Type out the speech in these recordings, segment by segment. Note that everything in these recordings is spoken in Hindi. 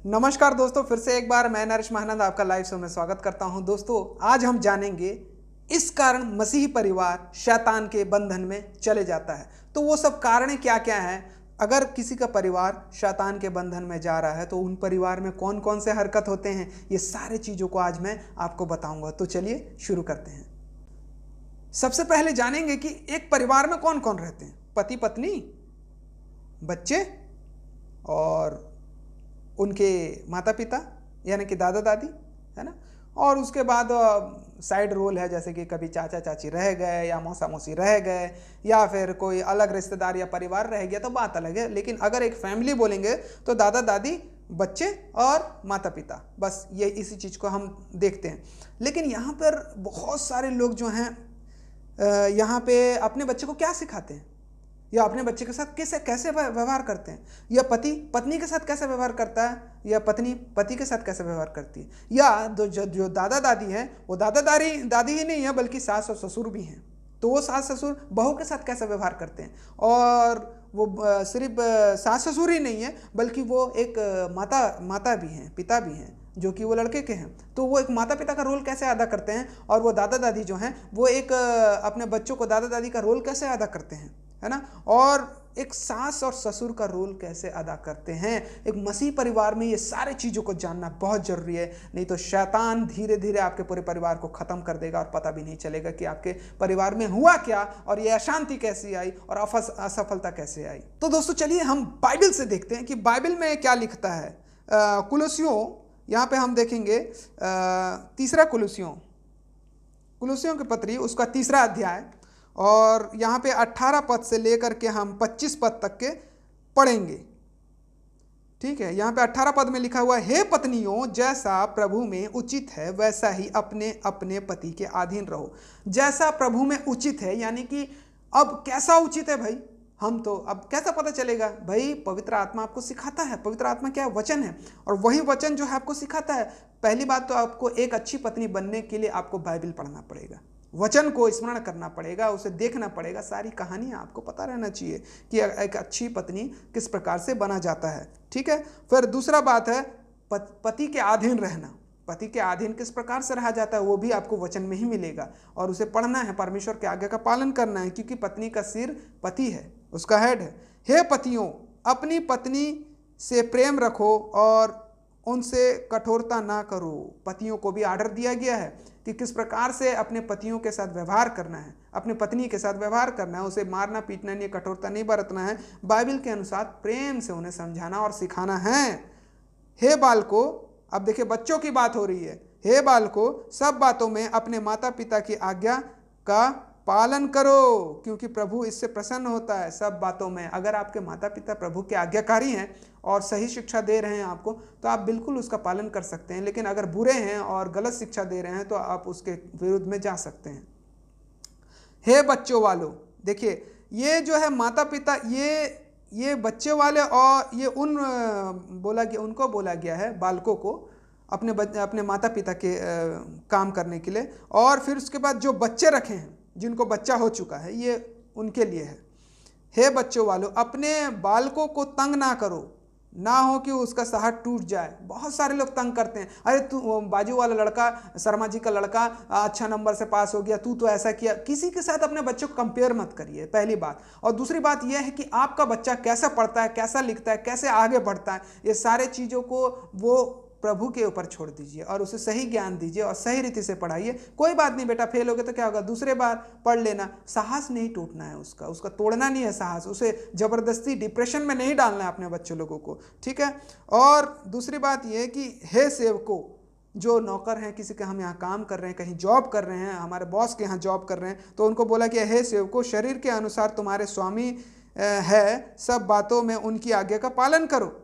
नमस्कार दोस्तों, फिर से एक बार मैं नरेश महानंद आपका लाइव शो में स्वागत करता हूं। दोस्तों, आज हम जानेंगे इस कारण मसीही परिवार शैतान के बंधन में चले जाता है। तो वो सब कारण क्या क्या हैं? अगर किसी का परिवार शैतान के बंधन में जा रहा है तो उन परिवार में कौन कौन से हरकत होते हैं, ये सारे चीज़ों को आज मैं आपको बताऊंगा। तो चलिए शुरू करते हैं। सबसे पहले जानेंगे कि एक परिवार में कौन कौन रहते हैं। पति पत्नी, बच्चे और उनके माता पिता यानी कि दादा दादी, है ना। और उसके बाद साइड रोल है, जैसे कि कभी चाचा चाची रह गए या मौसा मौसी रह गए या फिर कोई अलग रिश्तेदार या परिवार रह गया तो बात अलग है। लेकिन अगर एक फैमिली बोलेंगे तो दादा दादी, बच्चे और माता पिता, बस ये इसी चीज़ को हम देखते हैं। लेकिन यहाँ पर बहुत सारे लोग जो हैं यहाँ पे अपने बच्चे को क्या सिखाते हैं या अपने बच्चे के साथ कैसे कैसे व्यवहार करते हैं, या पति पत्नी के साथ कैसे व्यवहार करता है या पत्नी पति के साथ कैसे व्यवहार करती है, या जो दादा दादी हैं वो दादा दादी ही नहीं है बल्कि सास और ससुर भी हैं। तो वो सास ससुर बहू के साथ कैसे व्यवहार करते हैं। और वो सिर्फ सास ससुर ही नहीं है बल्कि वो एक माता भी हैं, पिता भी हैं जो कि वो लड़के के हैं। तो वो एक माता पिता का रोल कैसे अदा करते हैं, और वो दादा दादी जो हैं वो एक अपने बच्चों को दादा दादी का रोल कैसे अदा करते हैं, है ना। और एक सास और ससुर का रोल कैसे अदा करते हैं। एक मसीह परिवार में ये सारे चीज़ों को जानना बहुत ज़रूरी है, नहीं तो शैतान धीरे धीरे आपके पूरे परिवार को ख़त्म कर देगा और पता भी नहीं चलेगा कि आपके परिवार में हुआ क्या और ये अशांति कैसी आई और असफलता कैसे आई। तो दोस्तों, चलिए हम बाइबल से देखते हैं कि बाइबल में क्या लिखता है। कुलुसियों, यहाँ पे हम देखेंगे तीसरा कुलुसियों की पत्री, उसका 3 अध्याय, और यहाँ पे 18 पद से लेकर के हम 25 पद तक के पढ़ेंगे। ठीक है, यहाँ पे 18 पद में लिखा हुआ है, हे पत्नियों, जैसा प्रभु में उचित है वैसा ही अपने अपने पति के अधीन रहो। जैसा प्रभु में उचित है यानी कि अब कैसा उचित है भाई, हम तो अब कैसा पता चलेगा भाई। पवित्र आत्मा आपको सिखाता है। पवित्र आत्मा क्या है? वचन है, और वही वचन जो है आपको सिखाता है। पहली बात तो आपको एक अच्छी पत्नी बनने के लिए आपको बाइबल पढ़ना पड़ेगा, वचन को स्मरण करना पड़ेगा, उसे देखना पड़ेगा, सारी कहानियाँ आपको पता रहना चाहिए कि एक अच्छी पत्नी किस प्रकार से बना जाता है। ठीक है, फिर दूसरा बात है पति के अधीन रहना। पति के अधीन किस प्रकार से रहा जाता है वो भी आपको वचन में ही मिलेगा, और उसे पढ़ना है, परमेश्वर के आज्ञा का पालन करना है, क्योंकि पत्नी का सिर पति है, उसका हेड है। हे पतियों, अपनी पत्नी से प्रेम रखो और उनसे कठोरता ना करो। पतियों को भी आर्डर दिया गया है कि किस प्रकार से अपने पतियों के साथ व्यवहार करना है, अपने पत्नी के साथ व्यवहार करना है। उसे मारना पीटना नहीं, कठोरता नहीं बरतना है, बाइबल के अनुसार प्रेम से उन्हें समझाना और सिखाना है। हे बालको, अब देखिए बच्चों की बात हो रही है। हे बालको, सब बातों में अपने माता पिता की आज्ञा का पालन करो, क्योंकि प्रभु इससे प्रसन्न होता है। सब बातों में, अगर आपके माता पिता प्रभु के आज्ञाकारी हैं और सही शिक्षा दे रहे हैं आपको, तो आप बिल्कुल उसका पालन कर सकते हैं। लेकिन अगर बुरे हैं और गलत शिक्षा दे रहे हैं तो आप उसके विरुद्ध में जा सकते हैं। हे बच्चों वालों, देखिए ये जो है माता पिता, ये बच्चे वाले, और ये उनको बोला गया है, बालकों को, अपने माता पिता के काम करने के लिए। और फिर उसके बाद जो बच्चे रखे हैं, जिनको बच्चा हो चुका है, ये उनके लिए है। हे बच्चों वालों, अपने बालकों को तंग ना करो, ना हो कि उसका साहस टूट जाए। बहुत सारे लोग तंग करते हैं, अरे तू, बाजू वाला लड़का, शर्मा जी का लड़का अच्छा नंबर से पास हो गया, तू तो ऐसा किया। किसी के साथ अपने बच्चों को कंपेयर मत करिए, पहली बात। और दूसरी बात यह है कि आपका बच्चा कैसा पढ़ता है, कैसा लिखता है, कैसे आगे बढ़ता है, ये सारे चीज़ों को वो प्रभु के ऊपर छोड़ दीजिए और उसे सही ज्ञान दीजिए और सही रीति से पढ़ाइए। कोई बात नहीं बेटा, फेल हो गए तो क्या होगा, दूसरे बार पढ़ लेना। साहस नहीं टूटना है, उसका तोड़ना नहीं है साहस, उसे जबरदस्ती डिप्रेशन में नहीं डालना है अपने बच्चों लोगों को। ठीक है, और दूसरी बात यह है कि हे सेवकों, जो नौकर हैं, किसी के हम यहाँ काम कर रहे हैं, कहीं जॉब कर रहे हैं, हमारे बॉस के यहाँ जॉब कर रहे हैं, तो उनको बोला कि हे सेवकों, शरीर के अनुसार तुम्हारे स्वामी है, सब बातों में उनकी आज्ञा का पालन करो।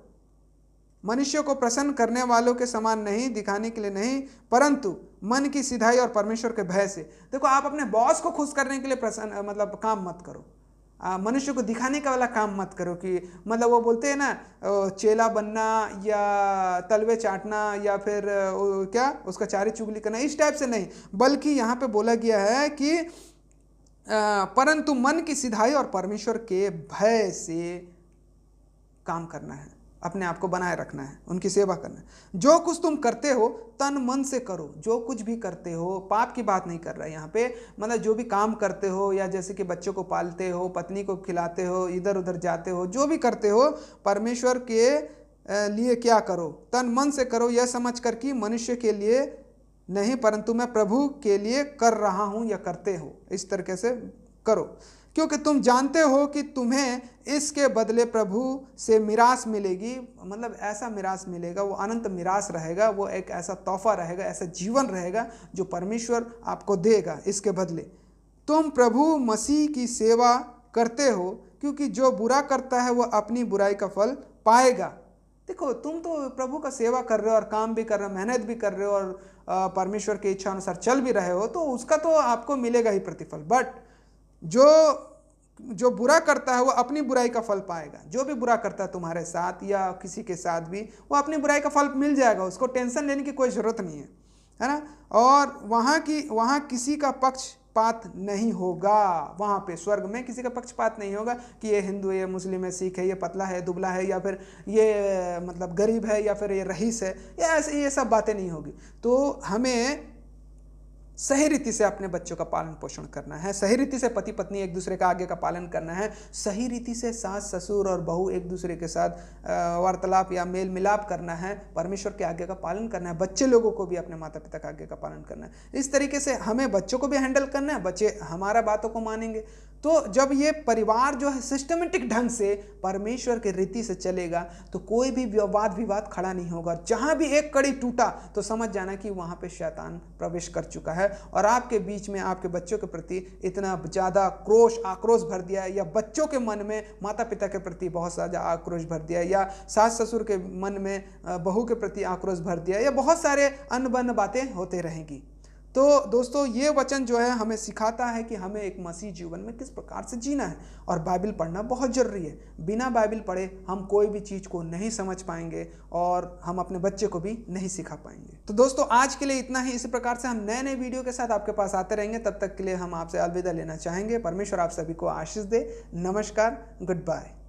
मनुष्य को प्रसन्न करने वालों के समान नहीं, दिखाने के लिए नहीं, परंतु मन की सिधाई और परमेश्वर के भय से। देखो, आप अपने बॉस को खुश करने के लिए काम मत करो, मनुष्य को दिखाने का वाला काम मत करो कि वो बोलते हैं ना, चेला बनना या तलवे चाटना या फिर क्या उसका चारी चुगली करना, इस टाइप से नहीं। बल्कि यहाँ पे बोला गया है कि परंतु मन की सिधाई और परमेश्वर के भय से काम करना है। अपने आप को बनाए रखना है, उनकी सेवा करना है। जो कुछ तुम करते हो तन मन से करो। जो कुछ भी करते हो, पाप की बात नहीं कर रहा है यहाँ पे, मतलब जो भी काम करते हो, या जैसे कि बच्चों को पालते हो, पत्नी को खिलाते हो, इधर उधर जाते हो, जो भी करते हो परमेश्वर के लिए क्या करो, तन मन से करो, यह समझ कर कि मनुष्य के लिए नहीं परंतु मैं प्रभु के लिए कर रहा हूँ या करते हो, इस तरीके से करो। क्योंकि तुम जानते हो कि तुम्हें इसके बदले प्रभु से मिरास मिलेगी, मतलब ऐसा मिरास मिलेगा, वो अनंत मिरास रहेगा, वो एक ऐसा तोहफा रहेगा, ऐसा जीवन रहेगा जो परमेश्वर आपको देगा इसके बदले। तुम प्रभु मसीह की सेवा करते हो, क्योंकि जो बुरा करता है वह अपनी बुराई का फल पाएगा। देखो, तुम तो प्रभु का सेवा कर रहे हो और काम भी कर रहे हो, मेहनत भी कर रहे हो और परमेश्वर की इच्छा अनुसार चल भी रहे हो, तो उसका तो आपको मिलेगा ही प्रतिफल। बट जो बुरा करता है वो अपनी बुराई का फल पाएगा। जो भी बुरा करता है तुम्हारे साथ या किसी के साथ भी, वो अपनी बुराई का फल मिल जाएगा, उसको टेंशन लेने की कोई ज़रूरत नहीं है ना। और वहाँ किसी का पक्षपात नहीं होगा। वहाँ पे स्वर्ग में किसी का पक्षपात नहीं होगा कि ये हिंदू है, ये मुस्लिम है, सिख है, ये पतला है, दुबला है, या फिर ये मतलब गरीब है, या फिर ये रईस है, या ऐसे ये सब बातें नहीं होगी। तो हमें सही रीति से अपने बच्चों का पालन पोषण करना है, सही रीति से पति पत्नी एक दूसरे का आगे का पालन करना है, सही रीति से सास ससुर और बहू एक दूसरे के साथ वार्तालाप या मेल मिलाप करना है, परमेश्वर के आगे का पालन करना है, बच्चे लोगों को भी अपने माता पिता का आगे का पालन करना है। इस तरीके से हमें बच्चों को भी हैंडल करना है, बच्चे हमारा बातों को मानेंगे। तो जब ये परिवार जो है सिस्टमेटिक ढंग से परमेश्वर के रीति से चलेगा तो कोई भी वाद विवाद खड़ा नहीं होगा। जहां भी एक कड़ी टूटा तो समझ जाना कि वहां पे शैतान प्रवेश कर चुका है और आपके बीच में आपके बच्चों के प्रति इतना ज़्यादा आक्रोश भर दिया है, या बच्चों के मन में माता पिता के प्रति बहुत ज़्यादा आक्रोश भर दिया है, या सास ससुर के मन में बहू के प्रति आक्रोश भर दिया, या बहुत सारे अनबन बातें होते रहेंगी। तो दोस्तों, ये वचन जो है हमें सिखाता है कि हमें एक मसीह जीवन में किस प्रकार से जीना है, और बाइबल पढ़ना बहुत ज़रूरी है। बिना बाइबल पढ़े हम कोई भी चीज़ को नहीं समझ पाएंगे और हम अपने बच्चे को भी नहीं सिखा पाएंगे। तो दोस्तों, आज के लिए इतना ही। इसी प्रकार से हम नए नए वीडियो के साथ आपके पास आते रहेंगे। तब तक के लिए हम आपसे अलविदा लेना चाहेंगे। परमेश्वर आप सभी को आशीष दे। नमस्कार, गुड बाय।